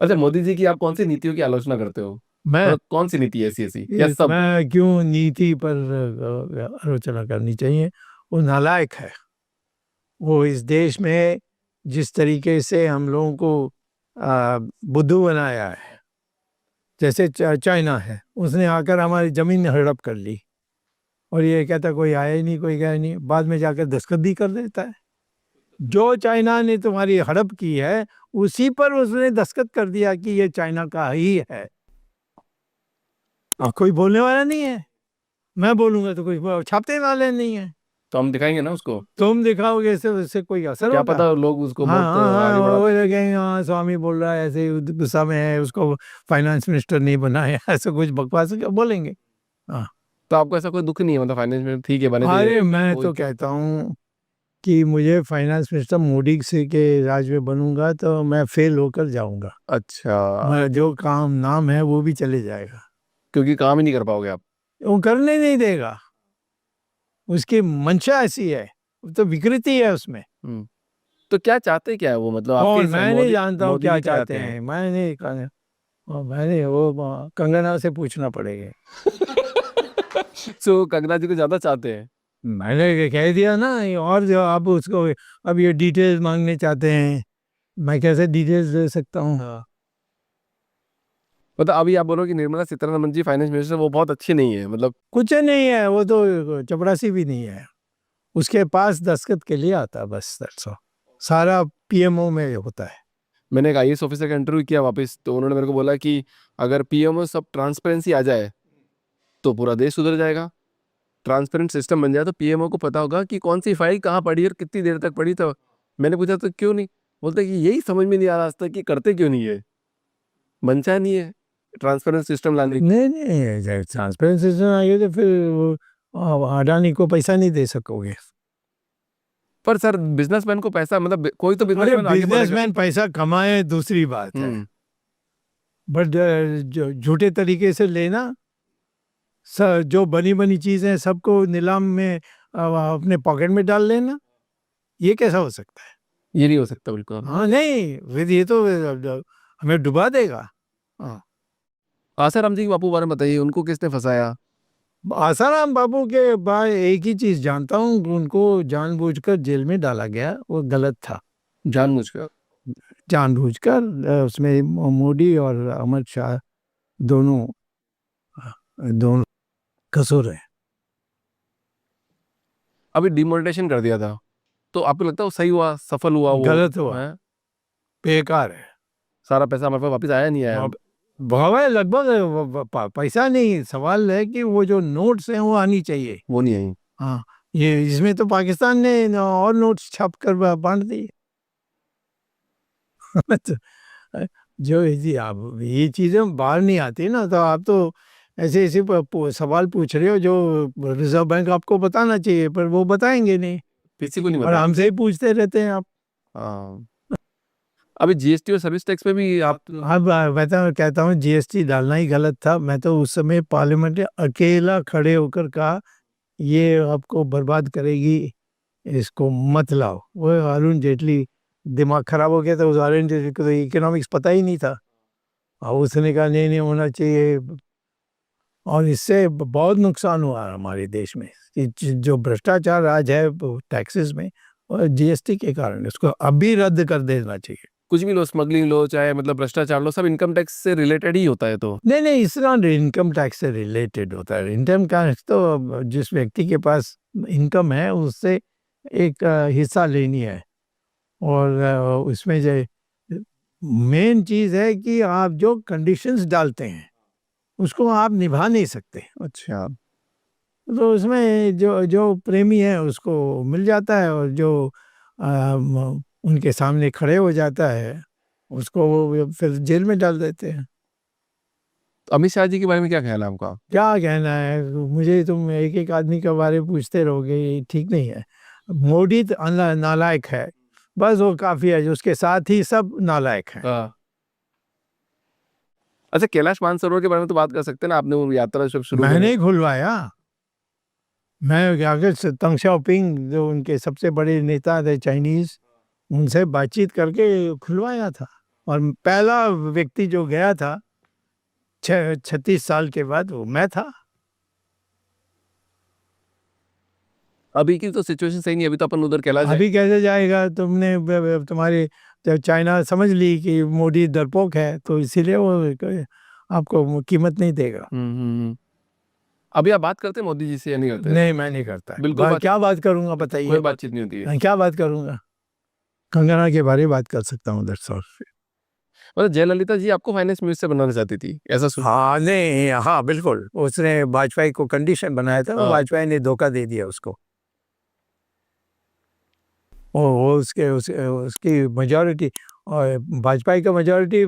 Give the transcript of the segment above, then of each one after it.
अच्छा, मोदी जी की आप कौन सी नीतियों की आलोचना करते हो? मैं मतलब कौन सी नीति ऐसी ऐसी या सब? मैं क्यों नीति पर आलोचना करनी चाहिए? वो नालायक है। वो इस देश में जिस तरीके से हम लोगों को बुद्धू बनाया है, जैसे चाइना है, उसने आकर हमारी जमीन हड़प कर ली और ये कहता कोई आया ही नहीं, कोई गया नहीं, बाद में जाकर दस्तखत भी कर देता है। जो चाइना ने तुम्हारी हड़प की है उसी पर उसने दस्तखत कर दिया कि ये चाइना का ही है। कोई बोलने वाला नहीं है। मैं बोलूंगा तो कोई छापने वाले नहीं है। तो हम दिखाएंगे ना उसको। तुम दिखाओगे इससे उससे कोई तो असर क्या होगा? पता लोग उसको हाँ बहुत हाँ हाँ, आगे बढ़ा। वो कहेंगे हाँ स्वामी बोल रहा है, ऐसे गुस्सा में है, उसको फाइनेंस मिनिस्टर नहीं बनाया, ऐसा कुछ बकवास बोलेंगे। हाँ। तो आपको ऐसा कोई दुख नहीं है, मतलब फाइनेंस में ठीक है बने तो अरे मैं कोई। तो कहता हूँ कि मुझे फाइनेंस मिनिस्टर मोदी से के राज में बनूंगा तो मैं फेल होकर जाऊंगा। अच्छा। मैं जो काम नाम है वो भी चले जाएगा। क्योंकि काम ही नहीं कर पाओगे आप। वो करने नहीं देगा। उसकी मंशा ऐसी है, वो तो विकृति है उसमें। हम्म। तो क्या चाहते क्या है वो, मतलब आपके कौन? मैं नहीं मोदी जानता हूँ मोदी क्या जी क्या चाहते चाहते हैं? हैं, मैं नहीं मैंने वो कंगना से पूछना पड़ेगा। सो कंगना जी को ज्यादा चाहते हैं? मैंने कह दिया ना, और जो आप उसको अब ये डिटेल्स मांगने चाहते हैं, मैं कैसे डिटेल्स दे सकता हूँ? हाँ। मतलब अभी आप बोलो कि निर्मला सीतारमण जी फाइनेंस मिनिस्टर वो बहुत अच्छी नहीं है, मतलब। कुछ नहीं है, वो तो चपरासी भी नहीं है। उसके पास दस्तखत के लिए आता है बस, दैट्स ऑल। सारा पीएमओ में होता है। मैंने एक आईएएस ऑफिसर का इंटरव्यू किया वापस, तो उन्होंने मेरे को बोला कि अगर पीएमओ सब ट्रांसपेरेंसी आ जाए तो पूरा देश सुधर जाएगा। ट्रांसपेरेंट सिस्टम बन जाए तो पीएमओ को पता होगा कि कौन सी फाइल कहाँ पड़ी और कितनी देर तक पड़ी। तो मैंने पूछा तो क्यों नहीं, बोलते कि यही समझ में नहीं आ रहा आज तक कि करते क्यों नहीं है, मनसा नहीं है ट्रांसपेरेंट सिस्टम लाने की। नहीं नहीं, जब ट्रांसपेरेंट सिस्टम आएगा तो फिर वो अडानी को पैसा नहीं दे सकोगे। पर सर बिजनेसमैन को पैसा, मतलब कोई तो अरे बिजनेसमैन आगे बढ़ेगा। बिजनेसमैन पैसा कमाए दूसरी बात है, हम्म। बट जो झूठे तरीके से लेना, जो बनी बनी चीजें सबको नीलाम में अपने पॉकेट में डाल लेना, ये कैसा हो सकता है? ये नहीं हो सकता बिल्कुल। हाँ नहीं, फिर ये तो हमें डुबा देगा। हाँ। आसाराम जी के बापू बारे में बताइए, उनको किसने फंसाया? आसाराम बाबू के बाद एक ही चीज जानता हूँ, उनको जानबूझकर जेल में डाला गया, वो गलत था। जानबूझकर? जानबूझकर उसमें मोदी और अमित शाह दोनों दोनों कसूर है। अभी डिमोनेटाइजेशन कर दिया था, तो आपको लगता है वो सही हुआ, सफल हुआ वो? गलत हुआ, है। बेकार है। सारा पैसा हमारे पास वापस आया नहीं आया? अब भाव है लगभग, पैसा नहीं, सवाल है कि वो जो नोट्स हैं वो आनी चाहिए। वो नहीं आई। हाँ। ये इसमें तो पाकिस्तान ने और नोट्स छाप कर बांट दिए। तो जो आप ये चीजें बाहर नहीं आती ना, तो आप तो ऐसे ऐसे सवाल पूछ रहे हो जो रिजर्व बैंक आपको बताना चाहिए, पर वो बताएंगे नहीं, किसी को नहीं और बताया। हमसे ही पूछते रहते हैं आप। हाँ। अभी जीएसटी और सर्विस टैक्स पे भी आप। अब मैं तो कहता हूँ जीएसटी डालना ही गलत था। मैं तो उस समय पार्लियामेंट में अकेला खड़े होकर कहा ये आपको बर्बाद करेगी, इसको मत लाओ। वो अरुण जेटली दिमाग खराब हो गया था, उस अरुण जेटली को तो इकोनॉमिक्स पता ही नहीं था, और उसने कहा नहीं नहीं होना चाहिए। और इससे बहुत नुकसान हुआ हमारे देश में, कि जो भ्रष्टाचार आज है टैक्सेस में, और जीएसटी के कारण, इसको अभी रद्द कर देना चाहिए। कुछ भी लो, स्मगलिंग लो चाहे मतलब भ्रष्टाचार लो, सब इनकम टैक्स से रिलेटेड ही होता है तो। नहीं नहीं, इस तरह इनकम टैक्स से रिलेटेड होता है। इनकम टैक्स तो जिस व्यक्ति के पास इनकम है उससे एक हिस्सा लेनी है, और उसमें जो मेन चीज है कि आप जो कंडीशंस डालते हैं उसको आप निभा नहीं सकते। अच्छा। तो उसमें जो जो प्रेमी है उसको मिल जाता है, और जो उनके सामने खड़े हो जाता है उसको वो फिर जेल में डाल देते हैं। तो अमित शाह जी के बारे में क्या ख्याल है आपका? क्या कहना है मुझे? तुम एक एक आदमी के बारे में पूछते रहोगे, ये ठीक नहीं है। मोदी तो नालायक है, बस वो काफी है, उसके साथ ही सब नालायक हैं। हाँ। अच्छा, कैलाश मानसरोवर के बारे में तो बात कर सकते हैं ना, आपने वो यात्रा जब शुरू मैंने करी। ही खुलवाया। मैं अगर तंग शाओपिंग जो उनके सबसे बड़े नेता थे चाइनीज, उनसे बातचीत करके खुलवाया था। और पहला व्यक्ति जो गया था 36 साल के बाद वो मैं था। अभी की तो सिचुएशन सही नहीं, अभी तो अपन उधर कैलाश जाए। अभी कैसे जाएगा? तुमने तुम्हारे जब चाइना समझ ली कि मोदी डरपोक है तो इसीलिए वो आपको कीमत नहीं देगा। अभी आप बात करते हैं मोदी जी से या नहीं करते? नहीं, मैं नहीं करता। बिल्कुल बात, क्या बात करूंगा कोई बताइए? बातचीत नहीं होती है। मैं क्या बात करूंगा? कंगना के बारे में बात कर सकता हूँ, दैट्स ऑल। मतलब जयललिता जी आपको फाइनेंस मिनिस्टर बनाना चाहती थी, ऐसा सुन? हाँ नहीं, हाँ बिल्कुल, उसने वाजपेयी को कंडीशन बनाया था, हाँ। वाजपेयी ने धोखा दे दिया उसको। वो उसकी मेजॉरिटी, और वाजपेयी का मेजॉरिटी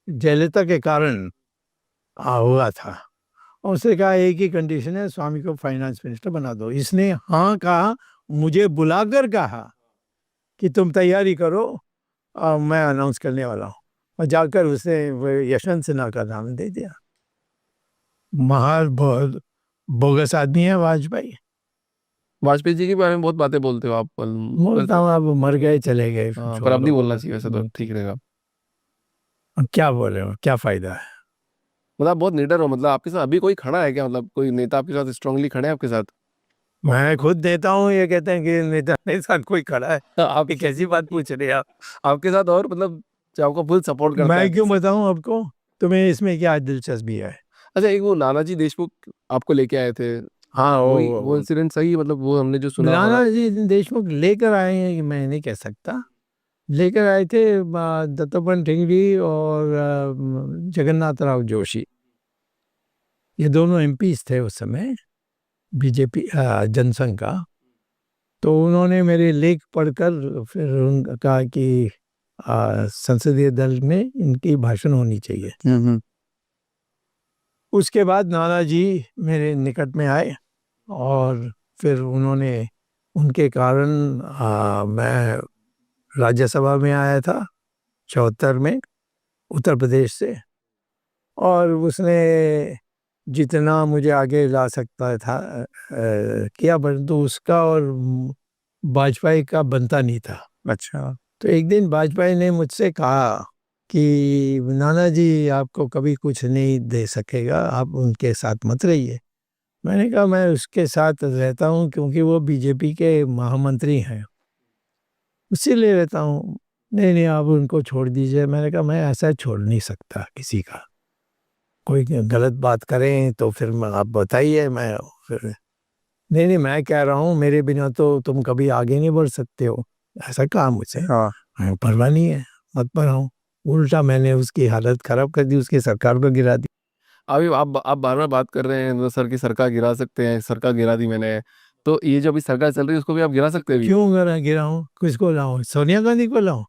जयललिता के कारण हुआ था। और उसने कहा एक ही कंडीशन है, स्वामी को फाइनेंस मिनिस्टर बना दो। इसने हाँ कहा, मुझे बुलाकर कहा कि तुम तैयारी करो और मैं अनाउंस करने वाला हूँ, और जाकर उसने वो यशवंत सिन्हा का नाम दे दिया। महान बहुत बोगस आदमी है वाजपेयी। वाजपेयी जी के बारे में बहुत बातें बोलते हो आप बोलता हूँ अब मर गए चले गए, हाँ, पर अब नहीं छोड़ो। बोलना चाहिए, वैसे तो ठीक रहेगा। अब क्या बोले हो, क्या फायदा है? मतलब आप बहुत निडर हो, मतलब आपके साथ अभी कोई खड़ा है क्या? मतलब कोई नेता आपके साथ स्ट्रांगली खड़े हैं आपके साथ? मैं खुद देता हूँ, ये कहते हैं कि नेता के साथ कोई खड़ा है। आप ये कैसी बात पूछ रहे हैं आप? आपके साथ और मतलब जो आपको फुल सपोर्ट करता है। मैं क्यों बताऊं आपको? तुम्हें इसमें क्या दिलचस्पी है? अच्छा, एक वो नानाजी देशमुख आपको लेके आए थे, हाँ, वो इंसिडेंट सही, मतलब वो हमने जो सुना बड़ा। नानाजी देशमुख लेकर आए हैं कि मैं नहीं कह सकता। लेकर आए थे दत्तोपंत ठेंगड़ी और जगन्नाथ राव जोशी, ये दोनों एमपीज थे उस समय, बीजेपी जनसंघ का। तो उन्होंने मेरे लेख पढ़कर फिर कहा कि संसदीय दल में इनकी भाषण होनी चाहिए। उसके बाद नाना जी मेरे निकट में आए, और फिर उन्होंने, उनके कारण मैं राज्यसभा में आया था 74 में, उत्तर प्रदेश से। और उसने जितना मुझे आगे ला सकता था किया, परंतु उसका और वाजपेयी का बनता नहीं था। अच्छा। तो एक दिन वाजपेयी ने मुझसे कहा कि नाना जी आपको कभी कुछ नहीं दे सकेगा, आप उनके साथ मत रहिए। मैंने कहा मैं उसके साथ रहता हूँ क्योंकि वो बीजेपी के महामंत्री हैं, इसीलिए रहता हूँ। नहीं नहीं, आप उनको छोड़ दीजिए। मैंने कहा मैं ऐसा छोड़ नहीं सकता किसी का, कोई गलत बात करें तो फिर आप बताइए। मैं फिर नहीं नहीं, मैं कह रहा हूँ मेरे बिना तो तुम कभी आगे नहीं बढ़ सकते हो, ऐसा कहा मुझसे। हाँ, मैं परवाह नहीं है, मत पढ़ाऊँ। उल्टा मैंने उसकी हालत खराब कर दी, उसकी सरकार को गिरा दी। अभी आप बार बार बात कर रहे हैं मतलब सर की सरकार गिरा सकते हैं, सरकार गिरा दी मैंने, तो ये जो अभी सरकार चल रही है उसको भी आप गिरा सकते हैं अभी? क्यों गिराऊं? किसको लाऊं? सोनिया गांधी को लाऊं?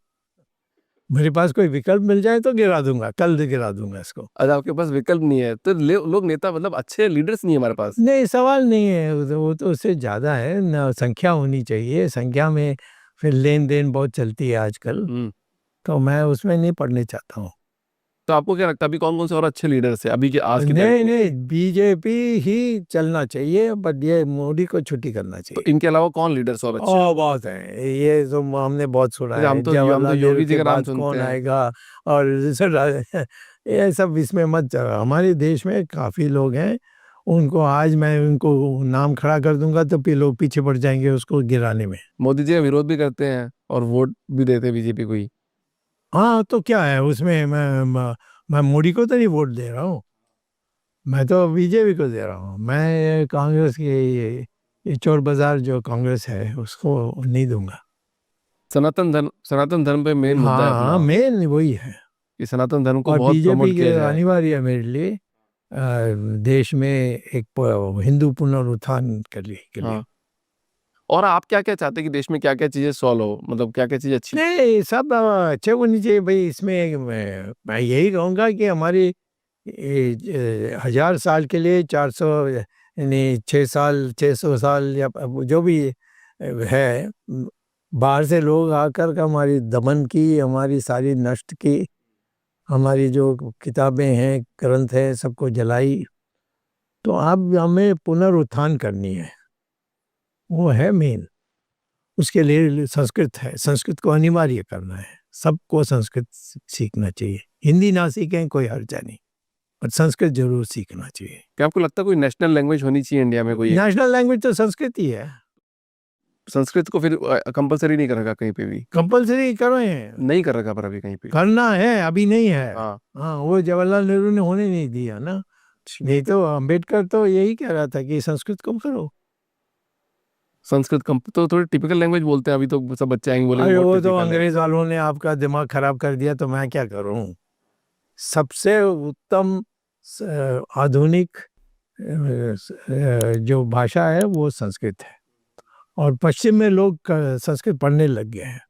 मेरे पास कोई विकल्प मिल जाए तो गिरा दूंगा, कल गिरा दूंगा इसको। अगर आपके पास विकल्प नहीं है तो लोग नेता मतलब अच्छे लीडर्स नहीं है हमारे पास। नहीं, सवाल नहीं है, वो तो उससे ज़्यादा है ना, संख्या होनी चाहिए। संख्या में फिर लेन देन बहुत चलती है आजकल, तो मैं उसमें नहीं पढ़ने चाहता हूँ। तो आपको क्या लगता है अभी कौन कौन से और अच्छे लीडर्स है अभी के आज की नहीं तारीख में? नहीं, बीजेपी ही चलना चाहिए, बट ये मोदी को छुट्टी करना तो चाहिए। इनके अलावा कौन लीडर्स और अच्छे हैं? और बहुत है, ये तो हमने बहुत सुना अच्छा, है, हम तो जवाहरलाल नेहरू योगी जी के का नाम बाद सुनते कौन हैं। आएगा, और ये सब इसमें मत जाओ। हमारे देश में काफ़ी लोग हैं, उनको आज मैं उनको नाम खड़ा कर दूंगा तो फिर लोग पीछे पड़ जाएंगे उसको गिराने में। मोदी जी का विरोध भी करते हैं और वोट भी देते हैं बीजेपी को ही। हाँ, तो क्या है उसमें? मैं मोदी को तो नहीं वोट दे रहा हूँ, मैं तो बीजेपी को दे रहा हूँ। मैं कांग्रेस की ये चोर बाजार जो कांग्रेस है उसको नहीं दूंगा। सनातन धर्म पे मेन मुद्दा है हाँ अपना, हाँ, मेन वही है। कि सनातन धर्म को और बहुत बीजेपी प्रमोट के किया जाए। अनिवार्य है मेरे लिए देश में एक हिंदू पुनरुत्थान के लिए। हाँ, और आप क्या क्या चाहते हैं कि देश में क्या क्या चीजें सॉल्व हो, मतलब क्या क्या चीजें अच्छी? नहीं, सब अच्छे होनी चाहिए भाई। इसमें मैं यही कहूँगा कि हमारी 1000 साल के लिए 400, यानी 6 साल, 600 साल, या जो भी है, बाहर से लोग आकर के हमारी दमन की, हमारी सारी नष्ट की, हमारी जो किताबें हैं, ग्रंथ हैं, सबको जलाई। तो अब हमें पुनरुत्थान करनी है, वो है मेन। उसके लिए संस्कृत है, संस्कृत को अनिवार्य करना है, सबको संस्कृत सीखना चाहिए। हिंदी ना सीखें कोई हर्जा नहीं, पर संस्कृत जरूर सीखना चाहिए। क्या आपको लगता है कोई नेशनल लैंग्वेज होनी चाहिए इंडिया में कोई? नेशनल लैंग्वेज तो संस्कृत ही है। संस्कृत को फिर कंपलसरी नहीं कर रखा कहीं पे भी? कंपलसरी करें, नहीं कर रखा पर अभी कहीं पे। करना है, अभी नहीं है। हाँ। हाँ, वो जवाहरलाल नेहरू ने होने नहीं दिया ना। नहीं तो अम्बेडकर तो यही कह रहा था कि संस्कृत कम करो। संस्कृत तो थोड़ी टिपिकल लैंग्वेज बोलते हैं अभी, तो सब बच्चे आएंगे बोलेंगे अरे बहुत वो तो typical है। अंग्रेज वालों ने आपका दिमाग खराब कर दिया, तो मैं क्या करूं। सबसे उत्तम आधुनिक जो भाषा है वो संस्कृत है, और पश्चिम में लोग संस्कृत पढ़ने लग गए हैं।